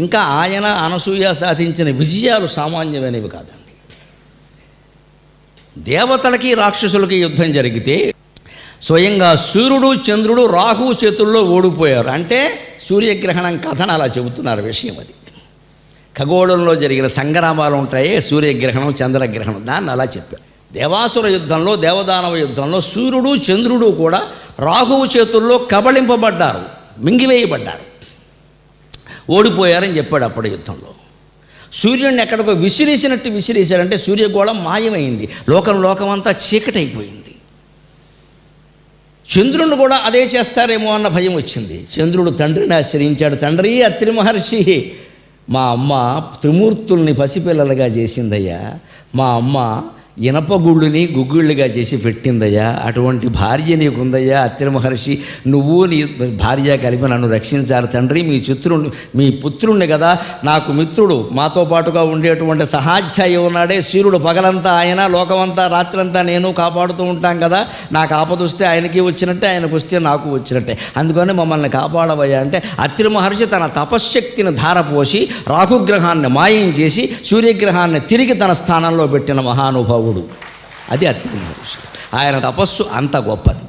ఇంకా ఆయన అనసూయ సాధించిన విజయాలు సామాన్యమైనవి కాదండి. దేవతలకి రాక్షసులకి యుద్ధం జరిగితే స్వయంగా సూర్యుడు చంద్రుడు రాహువు చేతుల్లో ఓడిపోయారు. అంటే సూర్యగ్రహణం కథను అలా చెబుతున్నారు. విషయం అది ఖగోళంలో జరిగిన సంగ్రామాలు ఉంటాయే, సూర్యగ్రహణం చంద్రగ్రహణం, దాన్ని అలా చెప్పారు. దేవాసుర యుద్ధంలో దేవదానవ యుద్ధంలో సూర్యుడు చంద్రుడు కూడా రాహువు చేతుల్లో కబళింపబడ్డారు, మింగివేయబడ్డారు, ఓడిపోయారని చెప్పాడు. అప్పటి యుద్ధంలో సూర్యుడిని ఎక్కడికో విసిరేసినట్టు విసిరేశారంటే సూర్యగోళం మాయమైంది, లోకమంతా చీకటైపోయింది. చంద్రుడిని కూడా అదే చేస్తారేమో అన్న భయం వచ్చింది. చంద్రుడు తండ్రిని ఆశ్రయించాడు. తండ్రి, అత్రి మహర్షి, మా అమ్మ త్రిమూర్తుల్ని పసిపిల్లలుగా చేసిందయ్యా, మా అమ్మ ఇనపగుళ్ళుని గుగ్గుళ్ళుగా చేసి పెట్టిందయ్యా, అటువంటి భార్య నీకుందయ్యా అత్రి మహర్షి, నువ్వు నీ భార్య కలిపి నన్ను రక్షించాలి తండ్రి. మీ పుత్రుణ్ణి కదా, నాకు మిత్రుడు, మాతో పాటుగా ఉండేటువంటి సహాధ్యాయి ఉన్నాడే సూర్యుడు, పగలంతా ఆయన, లోకమంతా రాత్రంతా నేను కాపాడుతూ ఉంటాం కదా, నాకు ఆపదొస్తే ఆయనకి వచ్చినట్టే, ఆయనకు వస్తే నాకు వచ్చినట్టే, అందుకని మమ్మల్ని కాపాడవయ్యా అంటే అత్రి మహర్షి తన తపశ్శక్తిని ధారపోసి రాహుగ్రహాన్ని మాయం చేసి సూర్యగ్రహాన్ని తిరిగి తన స్థానంలో పెట్టిన మహానుభావుడు అది అత్రి మహర్షి. ఆయన తపస్సు అంత గొప్పది.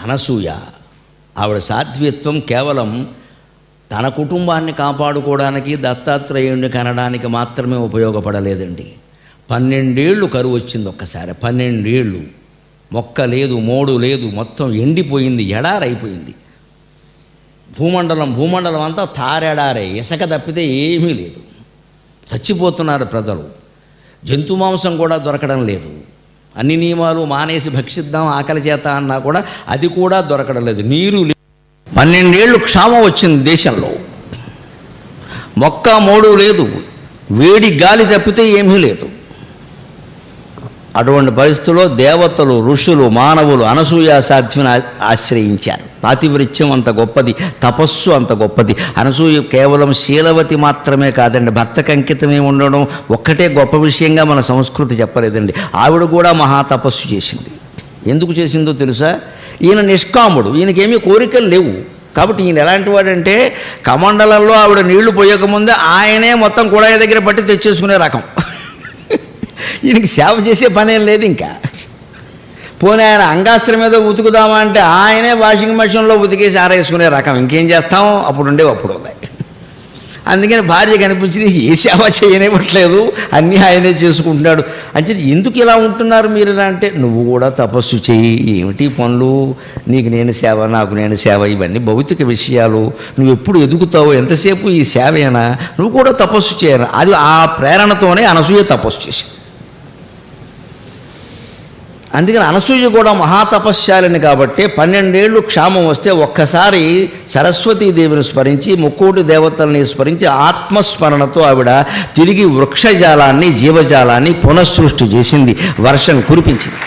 అనసూయ ఆవిడ సాధ్వీత్వం కేవలం తన కుటుంబాన్ని కాపాడుకోవడానికి, దత్తాత్రేయుణ్ణి కనడానికి మాత్రమే ఉపయోగపడలేదండి. 12 ఏళ్ళు కరువు వచ్చింది ఒక్కసారి. 12 ఏళ్ళు మొక్క లేదు, మోడు లేదు, మొత్తం ఎండిపోయింది, ఎడారైపోయింది. భూమండలం అంతా తారెడారే, ఇసుక తప్పితే ఏమీ లేదు. చచ్చిపోతున్నారు ప్రజలు. జంతు మాంసం కూడా దొరకడం లేదు. అన్ని నియమాలు మానేసి భక్షిద్దాం ఆకలి చేత అన్నా కూడా అది కూడా దొరకడం లేదు. నీరు లేదు. 12 ఏళ్ళు క్షామం వచ్చింది దేశంలో. మొక్క మోడు లేదు, వేడి గాలి తప్పితే ఏమీ లేదు. అటువంటి పరిస్థితుల్లో దేవతలు, ఋషులు, మానవులు అనసూయ సాధ్విని ఆశ్రయించారు. పాతివృత్యం అంత గొప్పది, తపస్సు అంత గొప్పది. అనసూయ కేవలం శీలవతి మాత్రమే కాదండి, భర్తకు అంకితమే ఉండడం ఒక్కటే గొప్ప విషయంగా మన సంస్కృతి చెప్పలేదండి. ఆవిడ కూడా మహాతపస్సు చేసింది. ఎందుకు చేసిందో తెలుసా? ఈయన నిష్కాముడు, ఈయనకేమీ కోరికలు లేవు. కాబట్టి ఈయన ఎలాంటి వాడంటే కమండలంలో ఆవిడ నీళ్లు పోయకముందే ఆయనే మొత్తం కుళాయి దగ్గర పట్టి తెచ్చేసుకునే రకం. ఈయనకి సేవ చేసే పనేం లేదు. ఇంకా పోనీ ఆయన అంగాస్త్రం మీద ఉతుకుదామా అంటే ఆయనే వాషింగ్ మెషిన్లో ఉతికేసి ఆరేసుకునే రకం. ఇంకేం చేస్తాం, అప్పుడు ఉన్నాయి. అందుకని భార్య కనిపించింది, ఏ సేవ చేయనివ్వట్లేదు, అన్నీ ఆయనే చేసుకుంటున్నాడు అంటే ఎందుకు ఇలా ఉంటున్నారు మీరు అంటే, నువ్వు కూడా తపస్సు చెయ్యి, ఏమిటి పనులు, నీకు నేను సేవ, నాకు నేను సేవ, ఇవన్నీ భౌతిక విషయాలు, నువ్వు ఎప్పుడు ఎదుగుతావు, ఎంతసేపు ఈ సేవేనా, నువ్వు కూడా తపస్సు చేయను. అది ఆ ప్రేరణతోనే అనసూయ తపస్సు చేసింది. అందుకని అనసూయ కూడా మహాతపస్శాలిని కాబట్టి 12 ఏళ్ళు క్షామం వస్తే ఒక్కసారి సరస్వతీదేవిని స్మరించి, ముక్కోటి దేవతల్ని స్మరించి ఆత్మస్మరణతో ఆవిడ తిరిగి వృక్షజాలాన్ని, జీవజాలాన్ని పునఃసృష్టి చేసింది. వర్షం కురిపించింది.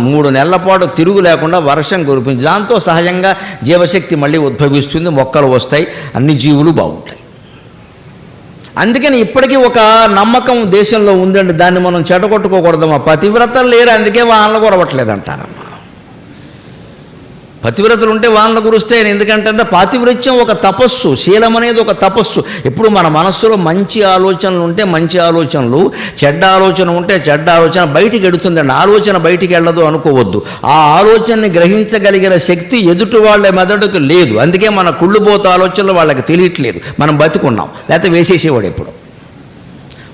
3 నెలల పాటు తిరుగు లేకుండా వర్షం కురిపించింది. దాంతో సహజంగా జీవశక్తి మళ్ళీ ఉద్భవిస్తుంది, మొక్కలు వస్తాయి, అన్ని జీవులు బాగుంటాయి. అందుకని ఇప్పటికీ ఒక నమ్మకం దేశంలో ఉందండి, దాన్ని మనం చెడగొట్టుకోకూడదమ్మా. పతివ్రతలు లేరు, అందుకే వానలు కురవట్లేదంటారమ్మా. పతివ్రతలు ఉంటే వానలు కురుస్తాయి. ఎందుకంటే పాతివ్రత్యం ఒక తపస్సు, శీలం అనేది ఒక తపస్సు. ఎప్పుడు మన మనస్సులో మంచి ఆలోచనలు ఉంటే మంచి ఆలోచనలు, చెడ్డ ఆలోచన ఉంటే చెడ్డ ఆలోచన బయటికి వెడుతుందండి. ఆలోచన బయటికి వెళ్ళదు అనుకోవద్దు. ఆ ఆలోచనని గ్రహించగలిగిన శక్తి ఎదుటి వాళ్ళ మెదడుకు లేదు. అందుకే మన కుళ్ళుబోతు ఆలోచనలు వాళ్ళకి తెలియట్లేదు. మనం బతికున్నాం, లేకపోతే వేసేసేవాడు. ఎప్పుడు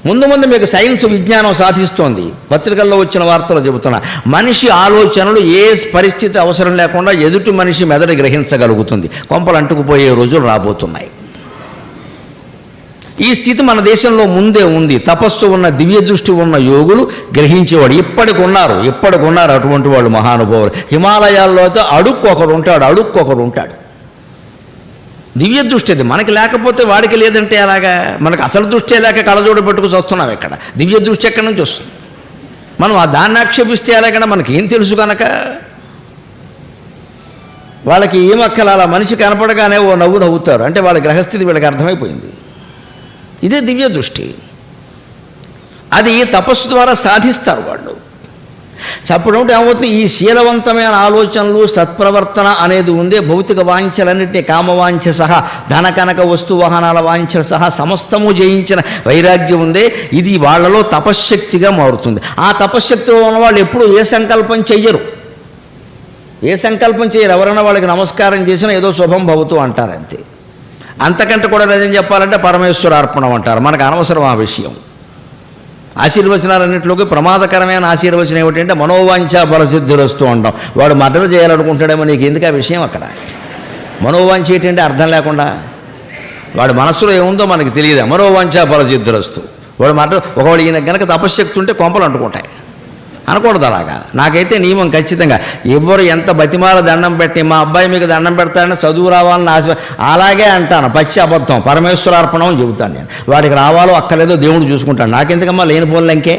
ముందు మీకు సైన్స్ విజ్ఞానం సాధిస్తోంది. పత్రికల్లో వచ్చిన వార్తలు చెబుతున్నా, మనిషి ఆలోచనలు ఏ పరిస్థితి అవసరం లేకుండా ఎదుటి మనిషి మెదడు గ్రహించగలుగుతుంది. కొంపలు అంటుకుపోయే రోజులు రాబోతున్నాయి. ఈ స్థితి మన దేశంలో ముందే ఉంది. తపస్సు ఉన్న, దివ్య దృష్టి ఉన్న యోగులు గ్రహించేవాడు ఇప్పటికి ఉన్నారు అటువంటి వాళ్ళు మహానుభావులు. హిమాలయాల్లో అయితే అడుక్కొకరు ఉంటాడు. దివ్య దృష్టి అది మనకి లేకపోతే వాడికి లేదంటే అలాగా. మనకు అసలు దృష్టి లేక కళ్ళజోడు పెట్టుకుని వస్తున్నాం. ఇక్కడ దివ్య దృష్టి ఎక్కడి నుంచి వస్తుంది? మనం ఆ దాన్ని ఆక్షేపిస్తే ఎలాగైనా మనకేం తెలుసు కనుక వాళ్ళకి ఏమక్కల అలా మనిషి కనపడగానే ఓ నవ్వు నవ్వుతారు. అంటే వాళ్ళ గ్రహస్థితి వీళ్ళకి అర్థమైపోయింది. ఇదే దివ్య దృష్టి. అది తపస్సు ద్వారా సాధిస్తారు వాళ్ళు. అప్పుడు ఏమవుతుంది, ఈ శీలవంతమైన ఆలోచనలు సత్ప్రవర్తన అనేది ఉందే భౌతిక వాంఛలన్నింటినీ కామవాంఛ సహా ధన కనక వస్తు వాహనాల వాంఛ సహా సమస్తము జయించిన వైరాగ్యం ఉందే, ఇది వాళ్ళలో తపశ్శక్తిగా మారుతుంది. ఆ తపశ్శక్తిలో ఉన్న వాళ్ళు ఎప్పుడూ ఏ సంకల్పం చెయ్యరు. ఎవరైనా వాళ్ళకి నమస్కారం చేసినా ఏదో శుభం భవతు అంటారంతే. అంతకంటే కూడా నిజం చెప్పాలంటే పరమేశ్వరార్పణం అంటారు. మనకు అనవసరం ఆ విషయం. ఆశీర్వచనాలన్నింటిలోకి ప్రమాదకరమైన ఆశీర్వచనం ఏమిటంటే మనోవాంఛ బలసిద్ధిరస్తూ ఉంటాం. వాడు మద్దతు చేయాలనుకుంటాడేమో, నీకు ఎందుకు ఆ విషయం అక్కడ? మనోవాంఛ ఏంటంటే అర్థం లేకుండా వాడు మనస్సులో ఏముందో మనకి తెలియదు. మనోవాంఛ బలసిద్ధిరస్తూ వాడు ఒకవాడు ఈయన కనుక తపశ్శక్తి ఉంటే కొంపలు అంటుకుంటాయి. అనకూడదు అలాగా. నాకైతే నియమం ఖచ్చితంగా ఎవరు ఎంత బతిమాల దండం పెట్టి మా అబ్బాయి మీకు దండం పెడతాడని చదువు రావాలని ఆశ అలాగే అంటాను. పచ్చి అబద్ధం. పరమేశ్వరార్పణం అని చెబుతాను నేను. వాడికి రావాలో అక్కర్లేదో దేవుడు చూసుకుంటాడు. నాకెందుకమ్మా లేని పోలంకే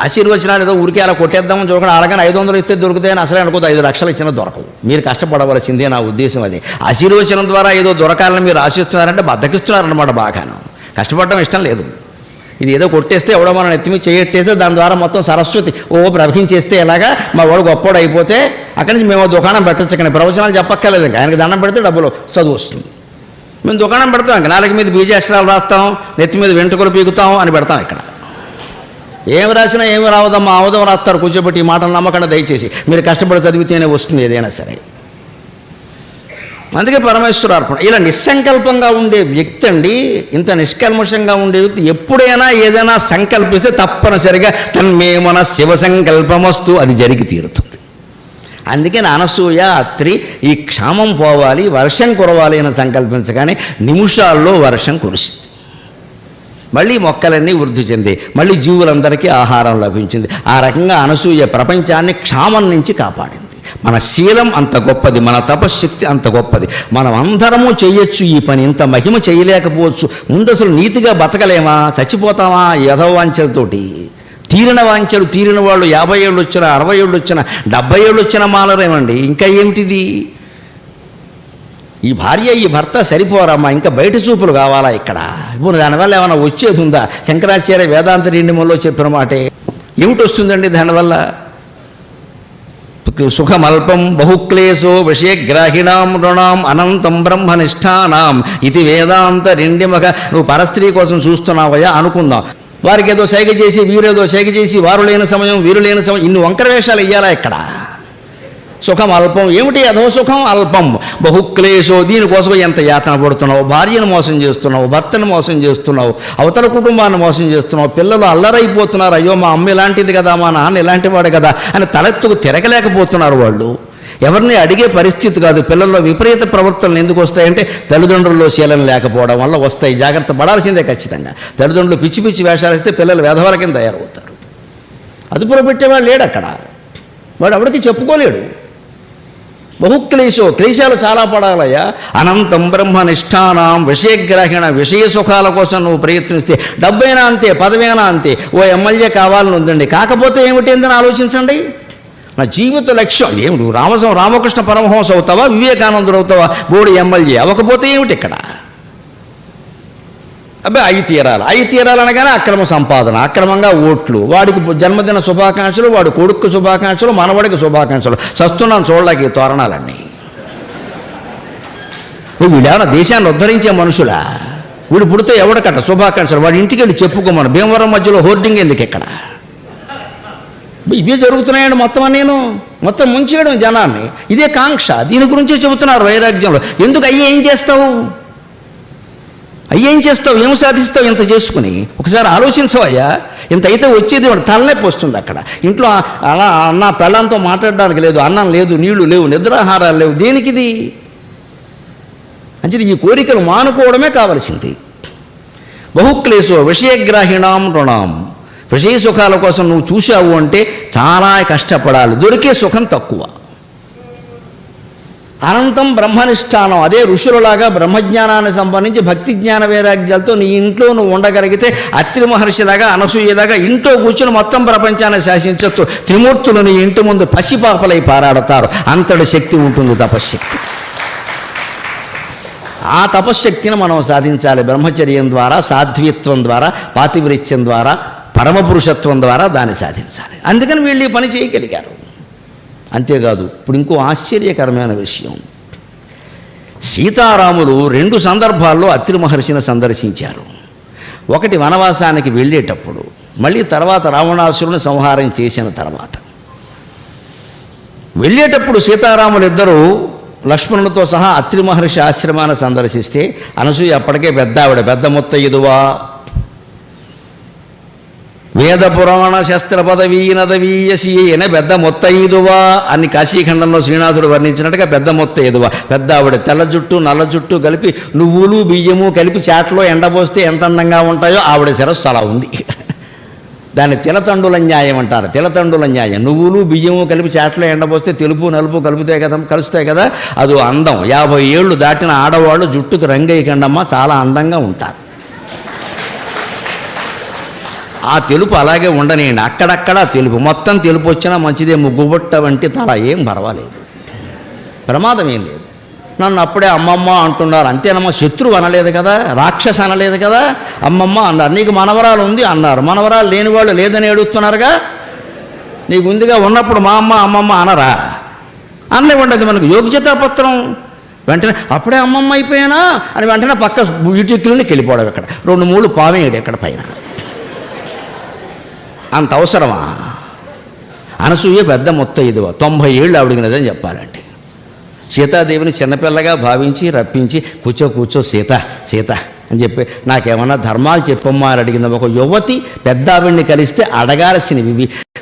ఆశీర్వచనాలు ఏదో ఊరికే అలా కొట్టేద్దామని చూడకుండా అలాగని 500 ఇస్తే దొరుకుతాయని అసలే అనుకోదు. 5 లక్షలు ఇచ్చినా దొరకవు. మీరు కష్టపడవలసిందే, నా ఉద్దేశం అది. ఆశీర్వచనం ద్వారా ఏదో దొరకాలని మీరు ఆశిస్తున్నారంటే బద్దకిస్తున్నారన్నమాట. బాగాను కష్టపడడం ఇష్టం లేదు. ఇది ఏదో కొట్టేస్తే ఎవడో మనం ఎత్తిమి చేయట్టేస్తే దాని ద్వారా మొత్తం సరస్వతి ప్రవహించేస్తే ఎలాగా మా వాడు గొప్పోడు అయిపోతే అక్కడి నుంచి మేము దుకాణం పెట్టచ్చు. కానీ ప్రవచనాలు చెప్పక్కర్లేదు. ఇంకా ఆయనకి దండం పెడితే డబ్బులు చదువు వస్తుంది. మేము దుకాణం పెడతాం. ఇంకా నాలుగు మీద బీజాక్షరాలు రాస్తాం, నెత్తి మీద వెంట్రుకలు పీకుతాం అని పెడతాం. ఇక్కడ ఏమి రాసినా ఏమి రావదమ్మా, అవదం రాస్తారు కూర్చోబెట్టి. ఈ మాటలు నమ్మకండి దయచేసి. మీరు కష్టపడి చదివితేనే వస్తుంది ఏదైనా సరే. అందుకే పరమేశ్వరార్పణ. ఇలా నిస్సంకల్పంగా ఉండే వ్యక్తి అండి, ఇంత నిష్కల్మషంగా ఉండే వ్యక్తి ఎప్పుడైనా ఏదైనా సంకల్పిస్తే తప్పనిసరిగా తన్మే మన శివ సంకల్పమస్తు, అది జరిగి తీరుతుంది. అందుకే అనసూయ అత్రి ఈ క్షామం పోవాలి, వర్షం కురవాలి అని సంకల్పించగానే నిమిషాల్లో వర్షం కురిసింది. మళ్ళీ మొక్కలన్నీ వృద్ధి చెంది, మళ్ళీ జీవులందరికీ ఆహారం లభించింది. ఆ రకంగా అనసూయ ప్రపంచాన్ని క్షామం నుంచి కాపాడింది. మన శీలం అంత గొప్పది, మన తపశ్శక్తి అంత గొప్పది. మనం అందరము చేయొచ్చు ఈ పని. ఇంత మహిమ చేయలేకపోవచ్చు. ముందు అసలు నీతిగా బతకలేమా? చచ్చిపోతామా యథవాంఛలతోటి? తీరిన వాంఛలు తీరిన వాళ్ళు 50 ఏళ్ళు వచ్చినా, 60 ఏళ్ళు వచ్చినా, 70 ఏళ్ళు వచ్చినా మాలరేమండి. ఇంకా ఏమిటిది? ఈ భార్య ఈ భర్త సరిపోరమ్మా, ఇంకా బయట చూపులు కావాలా ఇక్కడ? ఇప్పుడు దానివల్ల ఏమైనా వచ్చేది ఉందా? శంకరాచార్య వేదాంత నిండిమల్లో చెప్పిన మాటే. ఏమిటి వస్తుందండి దానివల్ల? సుఖమల్పం బహుక్లేశో విషయగ్రాహిణాం రుణాం అనంతం బ్రహ్మనిష్టానాం ఇది వేదాంత రెండిమగ. నువ్వు పరస్త్రీ కోసం చూస్తున్నావయ్యా అనుకుందాం. వారికి ఏదో సైగ చేసి, వీరేదో సైగ చేసి, వారు లేని సమయం వీరు లేని సమయం, ఇన్ని వంకర వేషాలు ఇయ్యాలా ఇక్కడ? సుఖం అల్పం ఏమిటి? అధో సుఖం అల్పం బహుక్లేశో. దీనికోసం ఎంత యాతన పడుతున్నావు? భార్యను మోసం చేస్తున్నావు, భర్తను మోసం చేస్తున్నావు, అవతల కుటుంబాన్ని మోసం చేస్తున్నావు. పిల్లలు అల్లరైపోతున్నారు. అయ్యో మా అమ్మ ఇలాంటిది కదా, మా నాన్న ఇలాంటి వాడు కదా అని తలెత్తుకు తిరగలేకపోతున్నారు. వాళ్ళు ఎవరిని అడిగే పరిస్థితి కాదు. పిల్లల్లో విపరీత ప్రవర్తనలు ఎందుకు వస్తాయంటే తల్లిదండ్రుల్లో శీలం లేకపోవడం వల్ల వస్తాయి. జాగ్రత్త పడాల్సిందే ఖచ్చితంగా. తల్లిదండ్రులు పిచ్చి పిచ్చి వేషాలు ఇస్తే పిల్లలు వేధవల కింద తయారవుతారు. అదుపులో పెట్టేవాడు లేడు అక్కడ. వాడు ఎవరికి చెప్పుకోలేడు. బహుక్లేశో, క్లేశాలు చాలా పడాలయ్యా. అనంతం బ్రహ్మనిష్టానాం విషయగ్రహణ, విషయ సుఖాల కోసం నువ్వు ప్రయత్నిస్తే డబ్బైనా అంతే, పదవైనా అంతే. ఓ ఎమ్మెల్యే కావాలని ఉందండి, కాకపోతే ఏమిటేందని ఆలోచించండి. నా జీవిత లక్ష్యం ఏమిటి? రామకృష్ణ పరమహంస అవుతావా, వివేకానందుడు అవుతావా, బోడి ఎమ్మెల్యే అవ్వకపోతే ఏమిటి ఇక్కడ? అబ్బాయి అయి తీరాలనగానే అక్రమ సంపాదన, అక్రమంగా ఓట్లు, వాడికి జన్మదిన శుభాకాంక్షలు, వాడి కొడుకు శుభాకాంక్షలు, మనవాడికి శుభాకాంక్షలు. చస్తున్నాను చూడలేక ఈ తోరణాలన్నీ. వీడేమన్నా దేశాన్ని ఉద్ధరించే మనుషులా? వీడు పుడితే ఎవడకట్ట శుభాకాంక్షలు? వాడి ఇంటికి వెళ్ళి చెప్పుకోమను. భీమవరం మధ్యలో హోర్డింగ్ ఎందుకు ఇక్కడ? ఇవే జరుగుతున్నాయండి మొత్తం ముంచేయడం జనాన్ని. ఇదే కాంక్ష. దీని గురించే చెబుతున్నారు వైరాగ్యంలో. ఎందుకు ఏం చేస్తావు? ఏం సాధిస్తావు ఇంత చేసుకుని? ఒకసారి ఆలోచించవయ్యా. ఇంత అయితే వచ్చేది వాడు తలనొప్పి వస్తుంది అక్కడ. ఇంట్లో అలా అన్న పెళ్ళంతో మాట్లాడడానికి లేదు, అన్నం లేదు, నీళ్లు లేవు, నిద్రాహారాలు లేవు. దేనికిది? అంటే ఈ కోరికలు మానుకోవడమే కావలసింది. బహుక్లేశో విషయగ్రాహిణాం రుణాం. విషయ సుఖాల కోసం నువ్వు చూశావు అంటే చాలా కష్టపడాలి. దొరికే సుఖం తక్కువ. అనంతం బ్రహ్మనిష్టానం. అదే ఋషులలాగా బ్రహ్మజ్ఞానాన్ని సంబంధించి భక్తి జ్ఞాన వైరాగ్యాలతో నీ ఇంట్లో నువ్వు ఉండగలిగితే అత్రి మహర్షిలాగా, అనసూయలాగా ఇంట్లో కూర్చుని మొత్తం ప్రపంచాన్ని శాసించచ్చు. త్రిమూర్తులు నీ ఇంటి ముందు పసిపాపలై పారాడతారు. అంతటి శక్తి ఉంటుంది తపశ్శక్తి. ఆ తపశ్శక్తిని మనం సాధించాలి బ్రహ్మచర్యం ద్వారా, సాధ్వీత్వం ద్వారా, పాతివ్రత్యం ద్వారా, పరమపురుషత్వం ద్వారా దాన్ని సాధించాలి. అందుకని వీళ్ళు ఈ పని చేయగలిగారు. అంతేకాదు ఇప్పుడు ఇంకో ఆశ్చర్యకరమైన విషయం, సీతారాములు 2 సందర్భాల్లో అత్రి మహర్షిని సందర్శించారు. ఒకటి వనవాసానికి వెళ్ళేటప్పుడు, మళ్ళీ తర్వాత రావణాసురుని సంహారం చేసిన తర్వాత. వెళ్ళేటప్పుడు సీతారాములు ఇద్దరూ లక్ష్మణునితో సహా అత్రి మహర్షి ఆశ్రమాన్ని సందర్శిస్తే అనసూయ అప్పటికే పెద్ద ఆవిడ, పెద్ద ముత్తైదువా, వేద పురాణ శస్త్ర పదవీ నదవీయసి అనే పెద్ద ముత్తైదువా అని కాశీఖండంలో శ్రీనాథుడు వర్ణించినట్టుగా పెద్ద ముత్తైదువా, పెద్ద ఆవిడ, తెల్ల జుట్టు నల్ల జుట్టు కలిపి నువ్వులు బియ్యము కలిపి చాట్లో ఎండబోస్తే ఎంత అందంగా ఉంటాయో ఆవిడ శిరస్సు అలా ఉంది. దాన్ని తిలతండుల న్యాయం అంటారు. తిలతండుల న్యాయం, నువ్వులు బియ్యము కలిపి చాట్లో ఎండబోస్తే తెలుపు నలుపు కలుస్తాయి కదా, అది అందం. 50 ఏళ్ళు దాటిన ఆడవాళ్ళు జుట్టుకు రంగేయకండమ్మా, చాలా అందంగా ఉంటారు. ఆ తెలుపు అలాగే ఉండనియండి, అక్కడక్కడ తెలుపు, మొత్తం తెలుపు వచ్చినా మంచిదే, ముగ్గుబొట్ట వంటి తల ఏం పర్వాలేదు, ప్రమాదం ఏం లేదు. నన్ను అప్పుడే అమ్మమ్మ అంటున్నారు, అంతేనమ్మా, శత్రువు అనలేదు కదా, రాక్షస అనలేదు కదా, అమ్మమ్మ అన్నారు. నీకు మనవరాలు ఉంది అన్నారు, మనవరాలు లేని వాళ్ళు లేదని ఏడుస్తున్నారుగా, నీకు ఉందిగా, ఉన్నప్పుడు మా అమ్మ అమ్మమ్మ అనరా? అనలేవండి, మనకు యోగ్యతాపత్రం. వెంటనే అప్పుడే అమ్మమ్మ అయిపోయానా అని వెంటనే పక్క బ్యూటీక్లినిక్ వెళ్ళిపోవడం, ఇక్కడ 2-3 పావేయడు ఎక్కడ పైన. అంత అవసరమా? అనసూయ పెద్ద ముత్తైదువ, 90 ఏళ్ళు ఆవిడికి నిజం చెప్పాలంటే. సీతాదేవిని చిన్నపిల్లగా భావించి రప్పించి కూర్చో సీత సీత అని చెప్పి, నాకేమన్నా ధర్మాలు చెప్పమ్మా అని అడిగింది. ఒక యువతి పెద్ద ఆవిడ్ని కలిస్తే అడగాల్సినవి,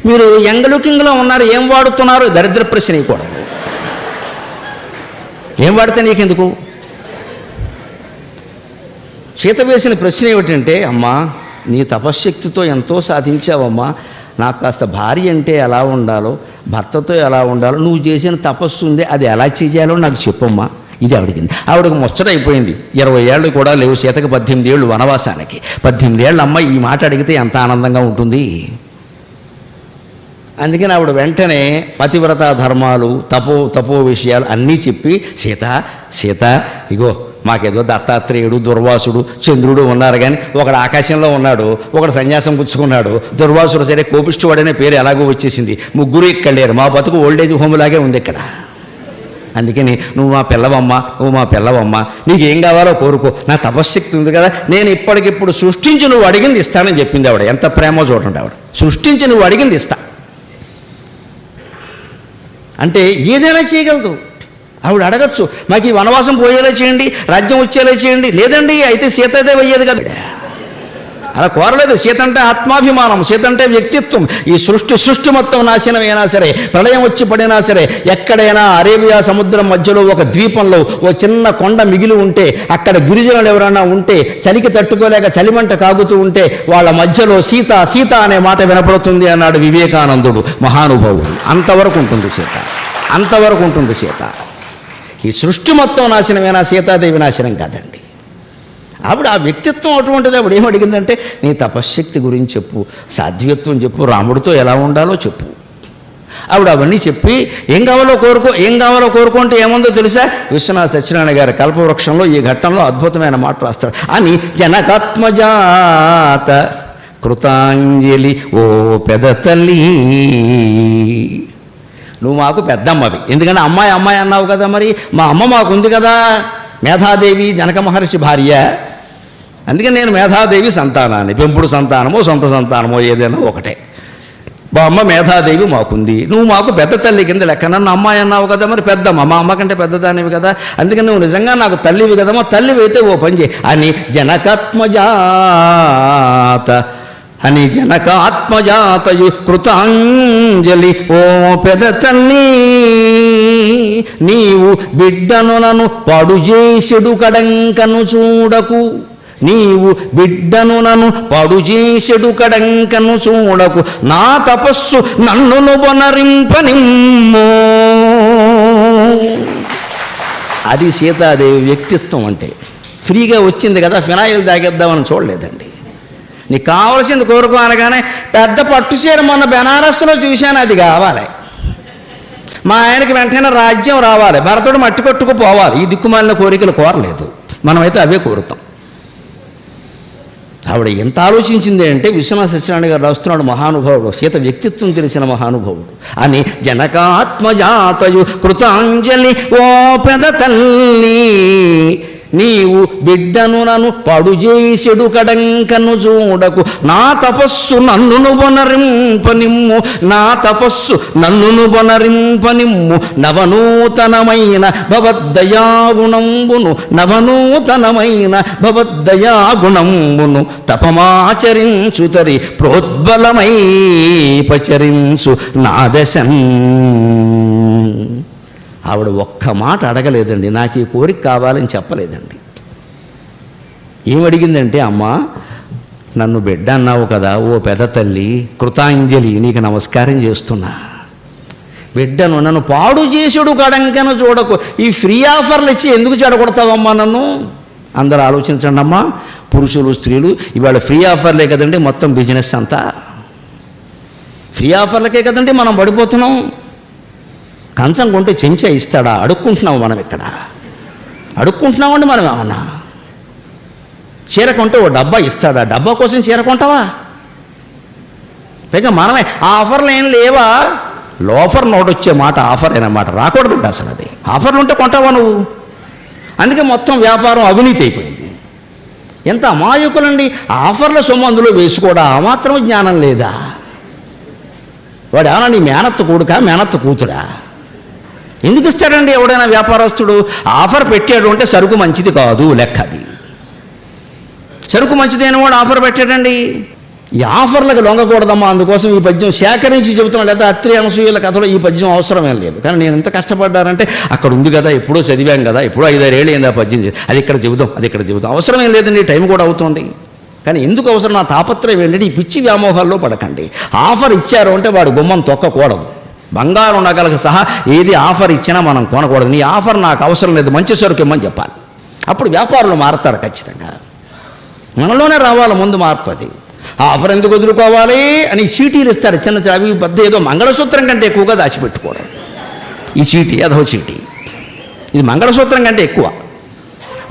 మీరు ఎంగలు కింగ్లో ఉన్నారు, ఏం వాడుతున్నారు, దరిద్ర ప్రశ్న వేయకూడదు. ఏం వాడితే నీకెందుకు? సీత వేసిన ప్రశ్న ఏమిటంటే, అమ్మా నీ తపశ్శక్తితో ఎంతో సాధించావమ్మా, నాకు కాస్త భార్య అంటే ఎలా ఉండాలో, భర్తతో ఎలా ఉండాలో, నువ్వు చేసిన తపస్సు ఉంది, అది ఎలా చేయాలో నాకు చెప్పమ్మా. ఇది అడిగింది. ఆవిడకు ముచ్చట అయిపోయింది. 20 ఏళ్ళు కూడా లేవు సీతకు, 18 ఏళ్ళు వనవాసానికి. 18 ఏళ్ళ అమ్మాయి ఈ మాట అడిగితే ఎంత ఆనందంగా ఉంటుంది. అందుకని ఆవిడ వెంటనే పతివ్రత ధర్మాలు, తపో విషయాలు అన్నీ చెప్పి, సీత ఇగో మాకేదో దత్తాత్రేయుడు, దుర్వాసుడు, చంద్రుడు ఉన్నారు, కానీ ఒకడు ఆకాశంలో ఉన్నాడు, ఒకడు సన్యాసం పుచ్చుకున్నాడు. దుర్వాసుడు సరే కోపిష్టివాడనే పేరు ఎలాగో వచ్చేసింది. ముగ్గురు ఇక్కడ లేరు. మా బతుకు ఓల్డేజ్ హోమ్ లాగే ఉంది ఇక్కడ. అందుకని నువ్వు మా పిల్లవమ్మ, నీకేం కావాలో కోరుకో, నా తపశ్శక్తి ఉంది కదా, నేను ఇప్పటికిప్పుడు సృష్టించి నువ్వు అడిగింది ఇస్తానని చెప్పింది ఆవిడ. ఎంత ప్రేమో చూడండి ఆవిడ. సృష్టించి నువ్వు అడిగింది ఇస్తా అంటే ఏదైనా చేయగలదు. ఆవిడ అడగచ్చు, మాకు ఈ వనవాసం పోయేలా చేయండి, రాజ్యం వచ్చేలా చేయండి. లేదండి, అయితే సీతదే అయ్యేది కదా. అలా కోరలేదు. సీత అంటే ఆత్మాభిమానం, సీత అంటే వ్యక్తిత్వం. ఈ సృష్టి మొత్తం నాశనమైనా సరే, ప్రళయం వచ్చి పడినా సరే, ఎక్కడైనా అరేబియా సముద్రం మధ్యలో ఒక ద్వీపంలో ఓ చిన్న కొండ మిగిలి ఉంటే, అక్కడ గిరిజనులు ఎవరైనా ఉంటే, చలికి తట్టుకోలేక చలిమంట కాగుతూ ఉంటే, వాళ్ళ మధ్యలో సీత అనే మాట వినపడుతుంది అన్నాడు వివేకానందుడు, మహానుభావుడు. అంతవరకు ఉంటుంది సీత. ఈ సృష్టి మొత్తం నాశనమైనా సీతాదేవి నాశనం కాదండి. ఆవిడ ఆ వ్యక్తిత్వం అటువంటిది. ఆవిడ ఏమడిగిందంటే, నీ తపశ్శక్తి గురించి చెప్పు, సాధ్యత్వం చెప్పు, రాముడితో ఎలా ఉండాలో చెప్పు. ఆవిడ అవన్నీ చెప్పి ఏం కావాలో కోరుకో అంటే ఏముందో తెలుసా? విశ్వనాథ సత్యనారాయణ గారి కల్పవృక్షంలో ఈ ఘట్టంలో అద్భుతమైన మాట రాస్తాడు. అని జనకాత్మజాత కృతాంజలి ఓ పెద తల్లి, నువ్వు మాకు పెద్దమ్మవి. ఎందుకంటే అమ్మాయి అన్నావు కదా, మరి మా అమ్మ మాకుంది కదా, మేధాదేవి జనక మహర్షి భార్య. అందుకని నేను మేధాదేవి సంతానాన్ని, పెంపుడు సంతానమో సొంత సంతానమో ఏదైనా ఒకటే. మా అమ్మ మేధాదేవి మాకుంది, నువ్వు మాకు పెద్ద తల్లి కింద లెక్క. నన్ను అమ్మాయి అన్నావు కదా, మరి పెద్దమ్మ, మా అమ్మ కంటే పెద్దదానివి కదా, అందుకని నువ్వు నిజంగా నాకు తల్లివి కదమ్మా. తల్లివైతే ఓ పని చేయి. అని జనకాత్మజాతయు కృతాంజలి ఓ పెద తల్లి, నీవు బిడ్డను నన్ను పాడు చేసెడు కడంకను చూడకు, నా తపస్సు నన్నును బొనరింపనిమ్మో. అది సీతాదేవి వ్యక్తిత్వం అంటే. ఫ్రీగా వచ్చింది కదా, ఫినాయిల్ తాగేద్దామని చూడలేదండి. నీకు కావలసింది కోరుకో అనగానే, పెద్ద పట్టు చీర మొన్న బెనారస్లో చూశాను, అది కావాలి. మా ఆయనకి వెంటనే రాజ్యం రావాలి, భరతుడు మట్టి కొట్టుకుపోవాలి. ఈ దిక్కుమాలిన కోరికలు కోరలేదు. మనమైతే అవే కోరుతాం. ఆవిడ ఎంత ఆలోచించింది అంటే విశ్వనాథ సత్యనారాయణ గారు రాస్తున్నాడు, మహానుభావుడు, సీత వ్యక్తిత్వం తెలిసిన మహానుభావుడు అని. జనకాత్మజాతయు కృతాంజలి ఓ పెద తల్లి, నీవు బిడ్డను నన్ను పడుజేసెడు కడంకను చూడకు, నా తపస్సు నన్నును బొనరింపనిమ్ము, నా తపస్సు నన్నును బొనరింపనిమ్ము, నవనూతనమైన భవద్దయాగుణంబును, నవనూతనమైన భవద్దయాగుణంబును తపమాచరించుతరి ప్రోద్బలమై పచరించు నా దశన్. ఆవిడ ఒక్క మాట అడగలేదండి, నాకు ఈ కోరిక కావాలని చెప్పలేదండి. ఏమడిగిందంటే, అమ్మా నన్ను బిడ్డ అన్నావు కదా ఓ పెద్ద తల్లి, కృతాంజలి నీకు నమస్కారం చేస్తున్నా. బిడ్డను నన్ను పాడు చేసుడు కడంకను చూడకు. ఈ ఫ్రీ ఆఫర్లు ఇచ్చి ఎందుకు చెడగొడతావమ్మా నన్ను? అందరూ ఆలోచించండి అమ్మా, పురుషులు స్త్రీలు, ఇవాళ ఫ్రీ ఆఫర్లే కదండి మొత్తం బిజినెస్ అంతా. ఫ్రీ ఆఫర్లకే కదండి మనం పడిపోతున్నాం. కంచం కొంటే చెంచా ఇస్తాడా? అడుక్కుంటున్నాం మనం, ఇక్కడ అడుక్కుంటున్నామండి మనం. ఏమన్నా చీర కొంటే ఓ డబ్బా ఇస్తాడా? డబ్బా కోసం చీర కొంటావా? పైగా మనమే ఆఫర్లు ఏం లేవా? లోఫర్ నోట్ వచ్చే మాట ఆఫర్ అయినమాట, రాకూడదండి అసలు. అది ఆఫర్లు ఉంటే కొంటావా నువ్వు? అందుకే మొత్తం వ్యాపారం అవినీతి అయిపోయింది. ఎంత అమాయకులండి, ఆఫర్ల సొమ్ము అందులో వేసుకోవడా? ఆ మాత్రం జ్ఞానం లేదా? వాడు ఏమన్నా నీ మేనత్త కొడుకా మేనత్త కూతురా? ఎందుకు ఇస్తాడండి ఎవడైనా వ్యాపారస్తుడు? ఆఫర్ పెట్టాడు అంటే సరుకు మంచిది కాదు లెక్క. అది సరుకు మంచిదైన వాడు ఆఫర్ పెట్టాడండి. ఈ ఆఫర్లకు లొంగకూడదమ్మా. అందుకోసం ఈ పద్యం సేకరించి చెబుతున్నాడు. లేదా అత్రి అనసూయల కథలో ఈ పద్యం అవసరమేం లేదు. కానీ నేను ఎంత కష్టపడ్డానంటే, అక్కడ ఉంది కదా, ఎప్పుడో చదివాం కదా, ఎప్పుడో 5-6 ఏళ్ళు అయింది ఆ పద్యం, అది ఇక్కడ చెబుతాం, అది ఇక్కడ చెబుతాం. అవసరమేం లేదండి, టైం కూడా అవుతుంది. కానీ ఎందుకు అవసరం? నా తాపత్రయం ఏంటంటే, ఈ పిచ్చి వ్యామోహాల్లో పడకండి. ఆఫర్ ఇచ్చారు అంటే వాడు గుమ్మం తొక్కకూడదు. బంగారు నగలకు సహా ఏది ఆఫర్ ఇచ్చినా మనం కొనకూడదు. నీ ఆఫర్ నాకు అవసరం లేదు, మంచి సరుకు ఇమ్మని చెప్పాలి. అప్పుడు వ్యాపారులు మారతారు ఖచ్చితంగా. మనలోనే రావాలి ముందు మార్పు. అది ఆఫర్ ఎందుకు వదులుకోవాలి అని చీటీలు ఇస్తారు, చిన్న అవి పెద్ద, ఏదో మంగళసూత్రం కంటే ఎక్కువగా దాచిపెట్టుకోవడం. ఈ చీటీ అదో చీటీ, ఇది మంగళసూత్రం కంటే ఎక్కువ.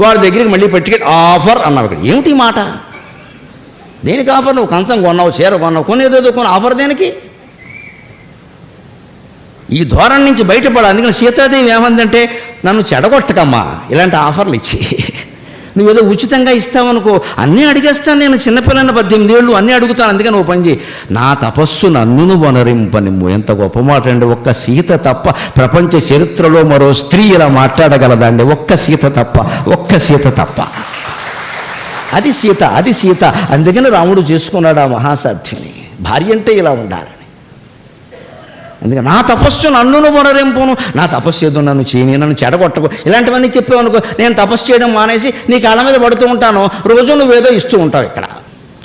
వాడి దగ్గరికి మళ్ళీ పెట్టుకెళ్ళి ఆఫర్ అన్నావు. ఇక్కడ ఏమిటి మాట? దేనికి ఆఫర్? నువ్వు కంచం కొన్నావు, చీర కొన్నావు, కొనేదేదో కొన్న ఆఫర్ దేనికి? ఈ ధోరణి నుంచి బయటపడాలి. అందుకని సీతాదేవి ఏమందంటే, నన్ను చెడగొట్టకమ్మా ఇలాంటి ఆఫర్లు ఇచ్చి. నువ్వేదో ఉచితంగా ఇస్తావనుకో, అన్నీ అడిగేస్తాను నేను, చిన్నపిల్లల 18 ఏళ్ళు అన్నీ అడుగుతాను. అందుకని ఓ పని చేయి, నా తపస్సు నన్నును వనరింపనిమ్ము. ఎంత గొప్ప మాట అండి. ఒక్క సీత తప్ప ప్రపంచ చరిత్రలో మరో స్త్రీ ఇలా మాట్లాడగలదండి. ఒక్క సీత తప్ప, ఒక్క సీత తప్ప. అది సీత, అది సీత. అందుకని రాముడు చేసుకున్నాడు ఆ మహాసాధ్విని. భార్య అంటే ఇలా ఉండాలని. అందుకని నా తపస్సు నన్నును వనరింపును, నా తపస్సు ఏదో నన్ను చేయని, నన్ను చెడగొట్టకు, ఇలాంటివన్నీ చెప్పావనుకో, నేను తపస్సు చేయడం మానేసి నీ కాళ్ళ మీద పడుతూ ఉంటాను, రోజు నువ్వేదో ఇస్తూ ఉంటావు. ఇక్కడ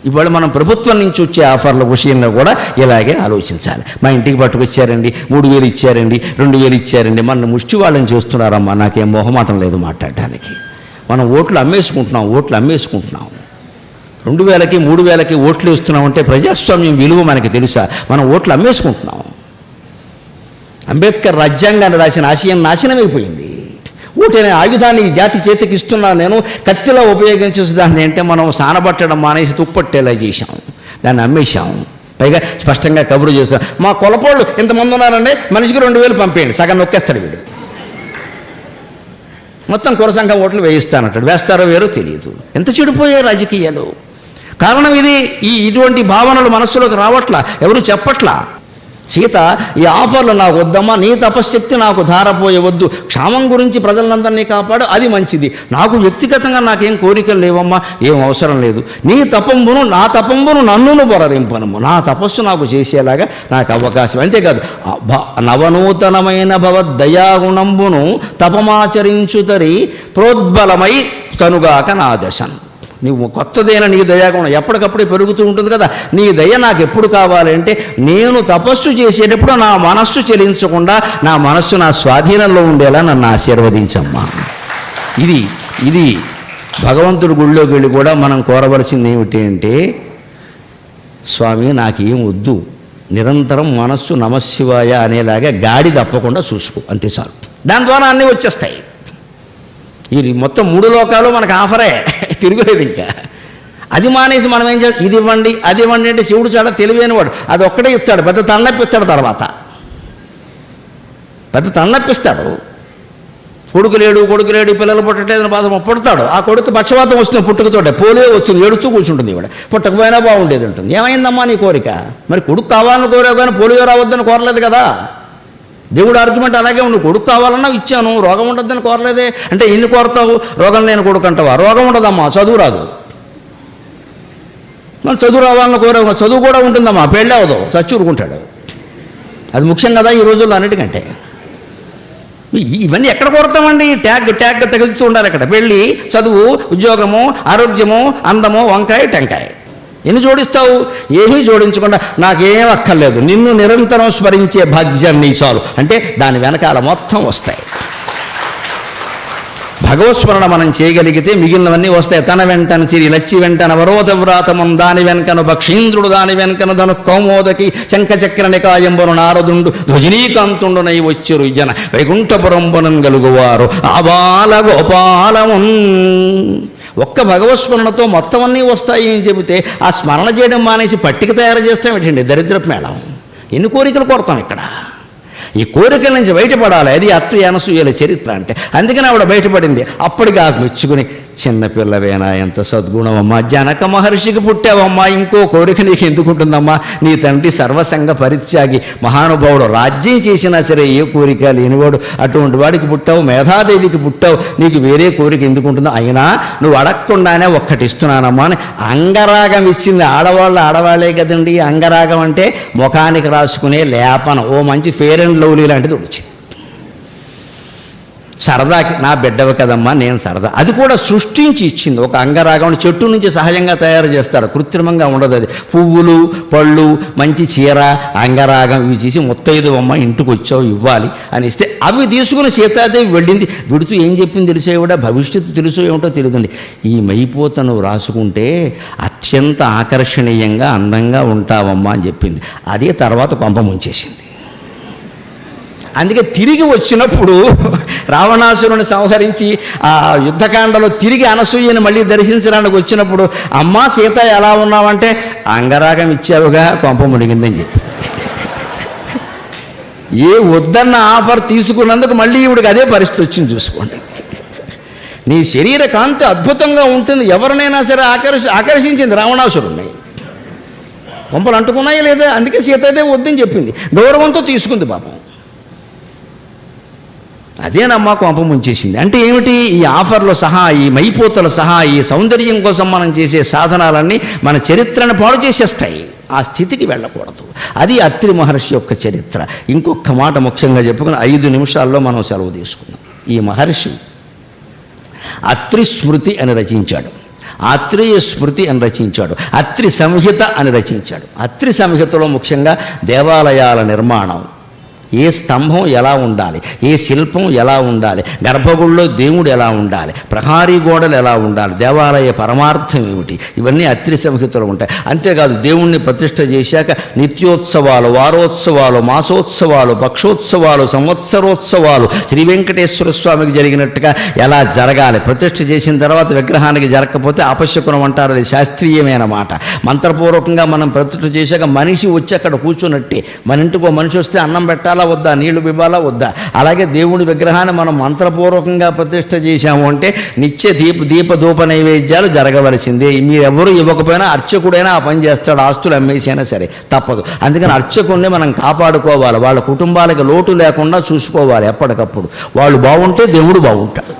ఇప్పుడు మనం ప్రభుత్వం నుంచి వచ్చే ఆఫర్ల విషయంలో కూడా ఇలాగే ఆలోచించాలి. మా ఇంటికి పట్టుకొచ్చారండి, 3000 ఇచ్చారండి, 2000 ఇచ్చారండి, మన ముష్టి వాళ్ళని చేస్తున్నారమ్మా. నాకేం మొహమాటం లేదు మాట్లాడడానికి. మనం ఓట్లు అమ్మేసుకుంటున్నాం, ఓట్లు అమ్మేసుకుంటున్నాం. 2000కి 3000కి ఓట్లు ఇస్తున్నామంటే ప్రజాస్వామ్యం విలువ మనకి తెలుసా? మనం ఓట్లు అమ్మేసుకుంటున్నాం. అంబేద్కర్ రాజ్యాంగాన్ని రాసిన ఆశయం నాశనమైపోయింది. ఓటనే ఆయుధాన్ని ఈ జాతి చేతికి ఇస్తున్నాను నేను, కత్తిలో ఉపయోగించేసి దాన్ని అంటే మనం సానబట్టడం మానేసి తుప్పట్టేలా చేశాం, దాన్ని అమ్మేశాం. పైగా స్పష్టంగా కబురు చేస్తాం, మా కొలపోళ్ళు ఇంతమంది ఉన్నారంటే మనిషికి 2000 పంపేయండి, సగం నొక్కేస్తాడు వీడు, మొత్తం కుల సంఘం ఓట్లు వేయిస్తానంటాడు. వేస్తారో వేరో తెలియదు. ఎంత చెడిపోయే రాజకీయాలు. కారణం ఇది. ఇటువంటి భావనలు మనస్సులోకి రావట్లా, ఎవరు చెప్పట్లా. సీత ఈ ఆఫర్లు నాకు వద్దమ్మా, నీ తపశ్శక్తి నాకు ధారపోయవద్దు, క్షామం గురించి ప్రజలందరినీ కాపాడు, అది మంచిది. నాకు వ్యక్తిగతంగా నాకేం కోరికలు లేవమ్మా, ఏం అవసరం లేదు. నీ తపంబును నా తపంబును నన్నును బొరరింపనము, నా తపస్సు నాకు చేసేలాగా నాకు అవకాశం. అంతేకాదు, నవనూతనమైన భవద్దయాగుణంబును తపమాచరించుతరి ప్రోద్బలమై తనుగాక నా దశన్. నువ్వు కొత్తదైన నీ దయాగుణం ఎప్పటికప్పుడే పెరుగుతూ ఉంటుంది కదా. నీ దయ నాకు ఎప్పుడు కావాలంటే, నేను తపస్సు చేసేటప్పుడు నా మనస్సు చెలించకుండా, నా మనస్సు నా స్వాధీనంలో ఉండేలా నన్ను ఆశీర్వదించమ్మా. ఇది భగవంతుడి గుళ్ళోకి వెళ్ళి కూడా మనం కోరవలసింది ఏమిటి అంటే, స్వామి నాకేం వద్దు, నిరంతరం మనస్సు నమశివాయ అనేలాగా గాడి తప్పకుండా చూసుకో, అంతే చాలు. దాని ద్వారా అన్నీ వచ్చేస్తాయి. ఈ మొత్తం 3 లోకాలు మనకు ఆఫరే, తిరుగులేదు ఇంకా. అది మానేసి మనం ఏం చేయాలి, ఇది ఇవ్వండి అది ఇవ్వండి అంటే శివుడు చాలా తెలివైనవాడు, అది ఒక్కడే ఇస్తాడు, పెద్ద తలనొప్పిస్తాడు. తర్వాత పెద్ద తలనొప్పిస్తాడు. కొడుకు లేడు పిల్లలు పుట్టట్లేదని బాధ పుడతాడు. ఆ కొడుకు పక్షవాతం వస్తుంది, పుట్టుకతోటే పోలియో వస్తుంది, ఏడుస్తూ కూర్చుంటుంది. ఇవిడ పుట్టకపోయినా బాగుండేది ఉంటుంది. ఏమైందమ్మా నీ కోరిక? మరి కొడుకు కావాలని కోరావు కానీ పోలియో రావద్దని కోరలేదు కదా. దేవుడు ఆర్గ్యుమెంట్ అలాగే ఉండు, కొడుకు కావాలన్నా ఇచ్చాను, రోగం ఉండొద్దని కోరలేదే. అంటే ఎన్ని కోరతావు? రోగం లేని కొడుకు అంటావా? రోగం ఉండదమ్మా, చదువు రాదు. మరి చదువు రావాలని కోరావు, చదువు కూడా ఉంటుందమ్మా, పెళ్ళి అవదు, చచ్చూరుకుంటాడు. అది ముఖ్యం కదా ఈ రోజుల్లో అన్నిటికంటే. ఇవన్నీ ఎక్కడ కోరుతామండి? ట్యాగ్ తగులుతూ ఉండాలి అక్కడ. పెళ్ళి, చదువు, ఉద్యోగము, ఆరోగ్యము, అందము, వంకాయ టెంకాయ. ఎన్ని జోడిస్తావు? ఏమీ జోడించకుండా నాకేం అక్కర్లేదు, నిన్ను నిరంతరం స్మరించే భాగ్యం నీ చాలు అంటే దాని వెనకాల మొత్తం వస్తాయి. భగవత్స్మరణ మనం చేయగలిగితే మిగిలినవన్నీ వస్తాయి. తన వెంటన సిరి లచ్చి వెంటన వరోధ వ్రాతమం, దాని వెనకను భక్షీంద్రుడు, దాని వెనకను ధను కౌమోదకి శంఖచక్ర నికాయంబను నారదుండు ధ్వజినీకాంతుండునై వచ్చురు జన వైకుంఠపురంబనం గలుగువారు ఆబాల గోపాలమున్. ఒక్క భగవత్స్మరణతో మొత్తం అన్నీ వస్తాయి అని చెబితే ఆ స్మరణ చేయడం మానేసి పట్టిక తయారు చేస్తాం ఏంటండి? దరిద్రపు మేళం. ఎన్ని కోరికలు కోరతాం ఇక్కడ? ఈ కోరికల నుంచి బయటపడాలి. అది అత్రి అనసూయల చరిత్ర అంటే. అందుకని ఆవిడ బయటపడింది. అప్పటికి ఆ మెచ్చుకుని, చిన్నపిల్లవేనా, ఎంత సద్గుణమమ్మా, జనక మహర్షికి పుట్టావమ్మా, ఇంకో కోరిక నీకు ఎందుకుంటుందమ్మా, నీ తండ్రి సర్వసంగ పరిత్యాగి మహానుభావుడు, రాజ్యం చేసినా సరే ఏ కోరిక లేనివాడు, అటువంటి వాడికి పుట్టావు, మేధాదేవికి పుట్టావు, నీకు వేరే కోరిక ఎందుకుంటుందో, అయినా నువ్వు అడగకుండానే ఒక్కటి ఇస్తున్నానమ్మా అని అంగరాగం ఇచ్చింది. ఆడవాళ్లే కదండి అంగరాగం అంటే, ముఖానికి రాసుకునే లేపన, ఓ మంచి ఫేర్ అండ్ లవ్లీ లాంటిది వచ్చింది. సరదాకి, నా బిడ్డవి కదమ్మా, నేను సరదా. అది కూడా సృష్టించి ఇచ్చింది. ఒక అంగరాగం చెట్టు నుంచి సహజంగా తయారు చేస్తారు, కృత్రిమంగా ఉండదు. అది పువ్వులు, పళ్ళు, మంచి చీర, అంగరాగం ఇవి చేసి ముత్తైదువమ్మ ఇంటికి వచ్చావు ఇవ్వాలి అని ఇస్తే అవి తీసుకుని సీతాదేవి వెళ్ళింది. విడుతూ ఏం చెప్పింది తెలిసే కూడా, భవిష్యత్తు తెలుసో ఏమిటో తెలియదండి. ఈ మైపోతను రాసుకుంటే అత్యంత ఆకర్షణీయంగా అందంగా ఉంటావమ్మా అని చెప్పింది. అదే తర్వాత కొంప ముంచేసింది. అందుకే తిరిగి వచ్చినప్పుడు రావణాసురుని సంహరించి ఆ యుద్ధకాండలో తిరిగి అనసూయని మళ్ళీ దర్శించడానికి వచ్చినప్పుడు, అమ్మా సీత ఎలా ఉన్నావంటే, అంగరాగం ఇచ్చావుగా, కొంప మునిగిందని చెప్పి. ఏ వద్దన్న ఆఫర్ తీసుకున్నందుకు మళ్ళీ ఈవిడికి అదే పరిస్థితి వచ్చింది. చూసుకోండి, నీ శరీర కాంతి అద్భుతంగా ఉంటుంది, ఎవరినైనా సరే ఆకర్షించింది రావణాసురుణ్ణి. కొంపలు అంటుకున్నాయా లేదా? అందుకే సీతాదేవి వద్దని చెప్పింది, గౌరవంతో తీసుకుంది పాపం. అదేనమ్మా కొంప ముంచేసింది. అంటే ఏమిటి? ఈ ఆఫర్లు సహా, ఈ మైపోతలు సహా, ఈ సౌందర్యం కోసం మనం చేసే సాధనాలన్నీ మన చరిత్రను పాడు చేసేస్తాయి. ఆ స్థితికి వెళ్ళకూడదు. అది అత్రి మహర్షి యొక్క చరిత్ర. ఇంకొక మాట ముఖ్యంగా చెప్పుకుని 5 నిమిషాల్లో మనం సెలవు తీసుకుందాం. ఈ మహర్షి అత్రి స్మృతి అని రచించాడు, ఆత్రేయ స్మృతి అని రచించాడు, అత్రి సంహిత అని రచించాడు. అత్రి సంహితలో ముఖ్యంగా దేవాలయాల నిర్మాణం, ఏ స్తంభం ఎలా ఉండాలి, ఏ శిల్పం ఎలా ఉండాలి, గర్భగుడిలో దేవుడు ఎలా ఉండాలి, ప్రహారీ గోడలు ఎలా ఉండాలి, దేవాలయ పరమార్థం ఏమిటి, ఇవన్నీ అత్రి సంహితలు ఉంటాయి. అంతేకాదు దేవుణ్ణి ప్రతిష్ఠ చేశాక నిత్యోత్సవాలు, వారోత్సవాలు, మాసోత్సవాలు, పక్షోత్సవాలు, సంవత్సరోత్సవాలు శ్రీ వెంకటేశ్వర స్వామికి జరిగినట్టుగా ఎలా జరగాలి, ప్రతిష్ఠ చేసిన తర్వాత విగ్రహానికి జరగకపోతే అపశకునం అంటారు. అది శాస్త్రీయమైన మాట. మంత్రపూర్వకంగా మనం ప్రతిష్ఠ చేశాక మనిషి వచ్చి అక్కడ కూర్చున్నట్టే. మన ఇంటికి మనిషి వస్తే అన్నం పెట్టాలి వద్దా, నీళ్లు ఇవ్వాలా వద్దా? అలాగే దేవుడి విగ్రహాన్ని మనం మంత్రపూర్వకంగా ప్రతిష్ఠ చేశాము అంటే నిత్య దీపధూప నైవేద్యాలు జరగవలసిందే. మీరెవరూ ఇవ్వకపోయినా అర్చకుడైనా ఆ పని చేస్తాడు, ఆస్తులు అమ్మేసైనా సరే తప్పదు. అందుకని అర్చకుడిని మనం కాపాడుకోవాలి, వాళ్ళ కుటుంబాలకు లోటు లేకుండా చూసుకోవాలి ఎప్పటికప్పుడు. వాళ్ళు బాగుంటే దేవుడు బాగుంటాడు.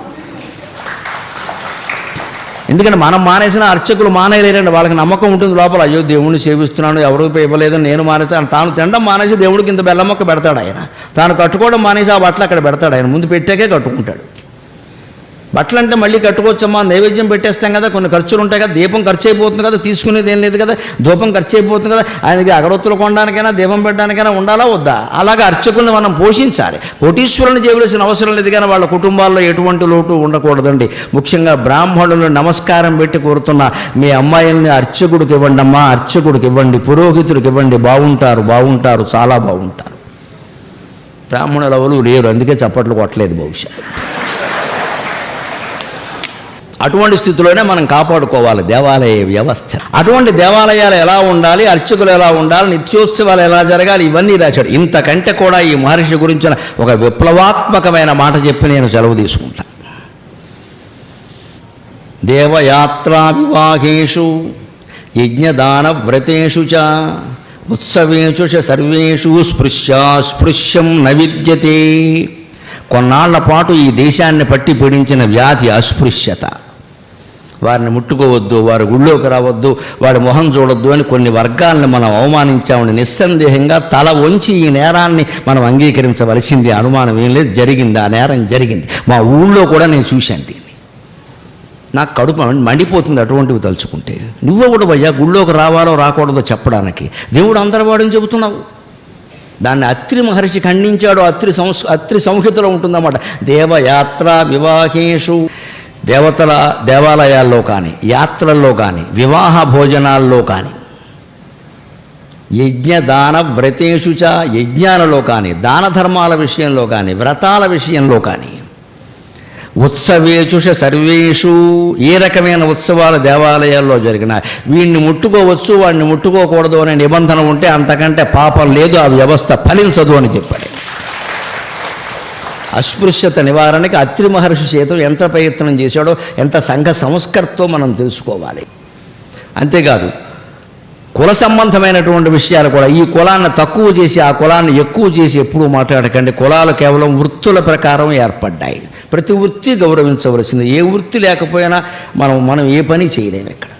ఎందుకంటే మనం మానేసిన అర్చకులు మానేయలేరండి. వాళ్ళకి నమ్మకం ఉంటుంది లోపల, అయ్యో దేవుణ్ణి సేవిస్తున్నాను, ఎవరు ఇవ్వలేదని నేను మానేస్తాను. తాను తినడం మానేసి దేవుడికి ఇంత బెల్లం మొక్క పెడతాడు ఆయన. తాను కట్టుకోవడం మానేసి ఆ బట్టలు అక్కడ పెడతాడు ఆయన. ముందు పెట్టాకే కట్టుకుంటాడు. బట్టలు అంటే మళ్ళీ కట్టుకోవచ్చమ్మా, నైవేద్యం పెట్టేస్తాం కదా, కొన్ని ఖర్చులు ఉంటాయి కదా, దీపం ఖర్చు అయిపోతుంది కదా, తీసుకునేది ఏం లేదు కదా, ధూపం ఖర్చు అయిపోతుంది కదా, ఆయనకి అగరొత్తులు కొనడానికైనా దీపం పెట్టడానికైనా ఉండాలా వద్దా? అలాగే అర్చకుల్ని మనం పోషించాలి. కోటీశ్వరుని చేయవలసిన అవసరం లేదు, కానీ వాళ్ళ కుటుంబాల్లో ఎటువంటి లోటు ఉండకూడదండి. ముఖ్యంగా బ్రాహ్మణులు నమస్కారం పెట్టి కోరుతున్న మీ అమ్మాయిల్ని అర్చకుడికి ఇవ్వండి అమ్మా, అర్చకుడికి ఇవ్వండి, పురోహితుడికి ఇవ్వండి, బాగుంటారు, చాలా బాగుంటారు. బ్రాహ్మణులు ఎవరు లేరు, అందుకే చప్పట్లు కొట్టలేదు బహుశా. అటువంటి స్థితిలోనే మనం కాపాడుకోవాలి దేవాలయ వ్యవస్థ. అటువంటి దేవాలయాలు ఎలా ఉండాలి, అర్చకులు ఎలా ఉండాలి, నిత్యోత్సవాలు ఎలా జరగాలి, ఇవన్నీ రాశాడు. ఇంతకంటే కూడా ఈ మహర్షి గురించిన ఒక విప్లవాత్మకమైన మాట చెప్పి నేను సెలవు తీసుకుంటా. దేవయాత్రా వివాహేషు యజ్ఞదాన వ్రతేషు చ ఉత్సవేషు చ సర్వేషు స్పృశ్యం న విద్యతే. కొన్నాళ్ల పాటు ఈ దేశాన్ని పట్టి పీడించిన వ్యాధి అస్పృశ్యత. వారిని ముట్టుకోవద్దు, వారి గుళ్ళోకి రావద్దు, వాడి మొహం చూడొద్దు అని కొన్ని వర్గాలను మనం అవమానించామని నిస్సందేహంగా తల వంచి ఈ నేరాన్ని మనం అంగీకరించవలసింది. అనుమానం ఏం లేదు, జరిగింది, ఆ నేరం జరిగింది. మా ఊళ్ళో కూడా నేను చూశాను దీన్ని. నాకు కడుపు మండిపోతుంది అటువంటివి తలుచుకుంటే. నువ్వు కూడా భయ్యా గుళ్ళోకి రావాలో రాకూడదో చెప్పడానికి. దేవుడు అందరివాడని చెబుతున్నావు. దాన్ని అత్రి మహర్షి ఖండించాడు. అత్రి సంహితలో ఉంటుందన్నమాట. దేవయాత్ర వివాహేషు, దేవతల దేవాలయాల్లో కానీ, యాత్రల్లో కానీ, వివాహ భోజనాల్లో కానీ, యజ్ఞదాన వ్రతేషు చ, యజ్ఞాలలో కానీ, దాన ధర్మాల విషయంలో కానీ, వ్రతాల విషయంలో కానీ, ఉత్సవేషు సర్వేషు, ఏ రకమైన ఉత్సవాలు దేవాలయాల్లో జరిగినా వీడిని ముట్టుకోవచ్చు, వాడిని ముట్టుకోకూడదు అనే నిబంధన ఉంటే అంతకంటే పాపం లేదు, ఆ వ్యవస్థ ఫలించదు అని చెప్పాడు. అస్పృశ్యత నివారణకి అత్రి మహర్షి చేత ఎంత ప్రయత్నం చేశాడో, ఎంత సంఘ సంస్కర్తో మనం తెలుసుకోవాలి. అంతేకాదు కుల సంబంధమైనటువంటి విషయాలు కూడా, ఈ కులాన్ని తక్కువ చేసి ఆ కులాన్ని ఎక్కువ చేసి ఎప్పుడూ మాట్లాడకండి. కులాలు కేవలం వృత్తుల ప్రకారం ఏర్పడ్డాయి. ప్రతి వృత్తి గౌరవించవలసింది. ఏ వృత్తి లేకపోయినా మనం ఏ పని చేయలేము ఇక్కడ.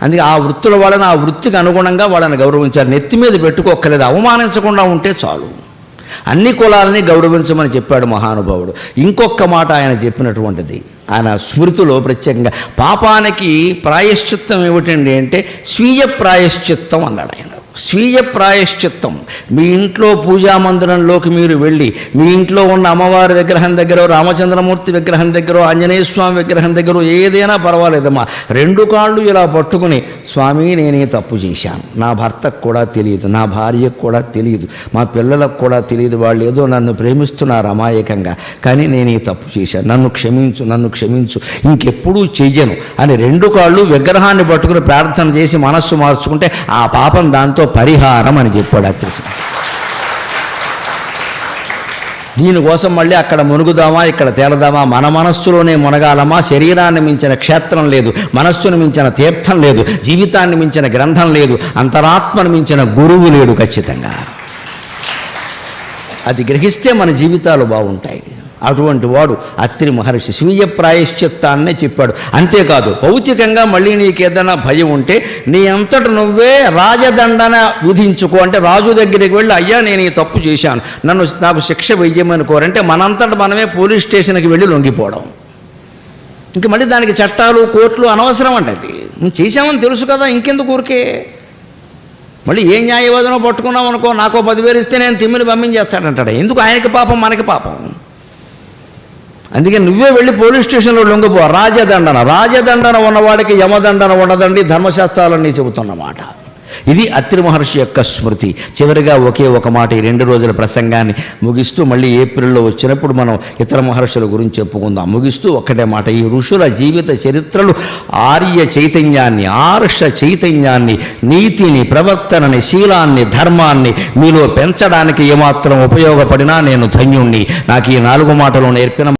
అందుకే ఆ వృత్తుల వాళ్ళని ఆ వృత్తికి అనుగుణంగా వాళ్ళని గౌరవించాలి. నెత్తి మీద పెట్టుకోక్కర్లేదు, అవమానించకుండా ఉంటే చాలు. అన్ని కులాలని గౌరవించమని చెప్పాడు మహానుభావుడు. ఇంకొక మాట ఆయన చెప్పినటువంటిది, ఆయన స్మృతిలో ప్రత్యేకంగా పాపానికి ప్రాయశ్చిత్తం ఏమిటండి అంటే స్వీయ ప్రాయశ్చిత్తం అన్నాడు ఆయన. స్వీయ ప్రాయశ్చిత్తం. మీ ఇంట్లో పూజా మందిరంలోకి మీరు వెళ్ళి మీ ఇంట్లో ఉన్న అమ్మవారి విగ్రహం దగ్గర, రామచంద్రమూర్తి విగ్రహం దగ్గర, ఆంజనేయ స్వామి విగ్రహం దగ్గర ఏదైనా పర్వాలేదమ్మా, రెండు కాళ్ళు ఇలా పట్టుకుని, స్వామి నేను తప్పు చేశాను, నా భర్తకు కూడా తెలియదు, నా భార్యకు కూడా తెలియదు, మా పిల్లలకు కూడా తెలియదు, వాళ్ళు ఏదో నన్ను ప్రేమిస్తున్నారు అమాయకంగా, కానీ నేను ఈ తప్పు చేశాను, నన్ను క్షమించు, నన్ను క్షమించు, ఇంకెప్పుడూ చెయ్యను అని రెండు కాళ్ళు విగ్రహాన్ని పట్టుకుని ప్రార్థన చేసి మనస్సు మార్చుకుంటే ఆ పాపం దాంతో పరిహారం అని చెప్పాడు అత్రి. దీనికోసం మళ్ళీ అక్కడ మునుగుదామా, ఇక్కడ తేలదామా, మన మనస్సులోనే మునగాలమా? శరీరాన్ని మించిన క్షేత్రం లేదు, మనస్సును మించిన తీర్థం లేదు, జీవితాన్ని మించిన గ్రంథం లేదు, అంతరాత్మను మించిన గురువు లేడు. ఖచ్చితంగా అది గ్రహిస్తే మన జీవితాలు బాగుంటాయి. అటువంటి వాడు అత్రి మహర్షి. స్వీయ ప్రాయశ్చిత్తాన్నే చెప్పాడు. అంతేకాదు భౌతికంగా మళ్ళీ నీకేదైనా భయం ఉంటే నీ అంతట నువ్వే రాజదండన విధించుకో. అంటే రాజు దగ్గరికి వెళ్ళి, అయ్యా నేను ఈ తప్పు చేశాను, నాకు శిక్ష వెయ్యమని కోరంటే మనంతట మనమే పోలీస్ స్టేషన్కి వెళ్ళి లొంగిపోవడం. ఇంక మళ్ళీ దానికి చట్టాలు కోర్టులు అనవసరం అంటే, అది నువ్వు చేశామని తెలుసు కదా, ఇంకెందుకు ఊరికే. మళ్ళీ ఏ న్యాయవాదనో పట్టుకున్నాం అనుకో, నాకో 10,000 ఇస్తే నేను తిమ్మిని పంపించేస్తాడంటాడు. ఎందుకు ఆయనకి పాపం మనకి పాపం. అందుకే నువ్వే వెళ్ళి పోలీస్ స్టేషన్లో లొంగిపో. రాజదండన ఉన్నవాడికి యమదండన ఉండదండి, ధర్మశాస్త్రాలన్నీ చెబుతున్నమాట. ఇది అత్రి మహర్షి యొక్క స్మృతి. చివరిగా ఒకే ఒక మాట ఈ 2 రోజుల ప్రసంగాన్ని ముగిస్తూ, మళ్ళీ ఏప్రిల్లో వచ్చినప్పుడు మనం ఇతర మహర్షుల గురించి చెప్పుకుందాం. ముగిస్తూ ఒక్కటే మాట, ఈ ఋషుల జీవిత చరిత్రలు ఆర్య చైతన్యాన్ని, ఆర్ష చైతన్యాన్ని, నీతిని, ప్రవర్తనని, శీలాన్ని, ధర్మాన్ని మీలో పెంచడానికి ఏమాత్రం ఉపయోగపడినా నేను ధన్యుణ్ణి. నాకు ఈ 4 మాటలు నేర్పిన